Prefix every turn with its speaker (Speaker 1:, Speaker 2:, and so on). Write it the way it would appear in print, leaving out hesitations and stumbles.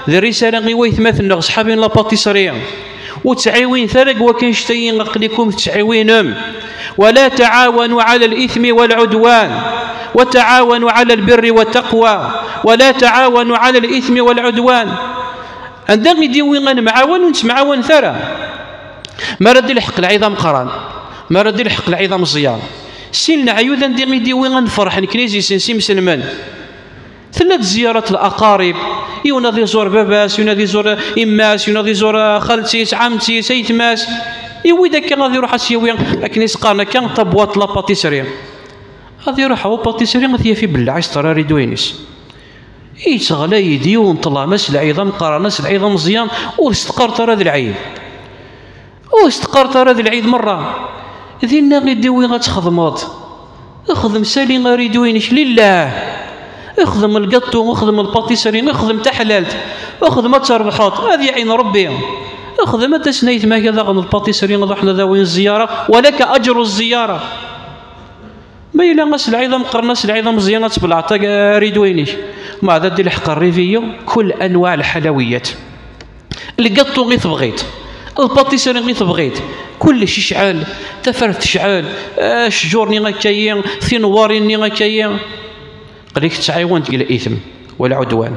Speaker 1: ذي الرسالة غي ويثمثنا صحابين لا باتيسريا وتعاوين ثرق وكان شتين قليكم تعاوينهم. ولا تعاونوا على الإثم والعدوان وتعاونوا على البر والتقوى ولا تعاونوا على الإثم والعدوان. عندنا يديوي معاون ونتمعاون ثرى ما رد الحق العظام قران ما رد الحق العظام صيام سيلنا عيوذا ندير يديوي نفرح نكنيزي سنسي مسلمان ثلاث زيارات الأقارب يوناضي يزور باباس يوناضي يزور إماس يوناضي يزور خالتيس عمتيس أيتماس يوي داك غادي يروح اسيوي لكن يسقانا كان طبوات لا باتيسري غادي يروح هو باتيسري غادي في بالعيش ترى ريدوينيس يتغلى يدي ونطلع مس العظام قرانس العظام مزيان واستقر ترى ذا العيد واستقر ترى ذا العيد مره ذينا غيدوي غتخدمات اخدم سالي غاريدوينيش لله اخدم القطو اخدم الباتيسري اخدم تحلالت اخدم تربحات هذه عين ربي اخدم انت سنيت ما كذا غن الباتيسري غادي حنا ذاوين الزياره ولك اجر الزياره ما الا غاس العظام قرناس العظام مزيانه تبلعطا ريدوينيش مع ذا دير الحق الريفيو كل انواع الحلويات القطو غي تبغيت الباتيسري غي تبغيت كلشي شعال تفرت شعال شجورني غاكاين ثنواريني غاكاين قليك تعاون تقول الاثم والعدوان.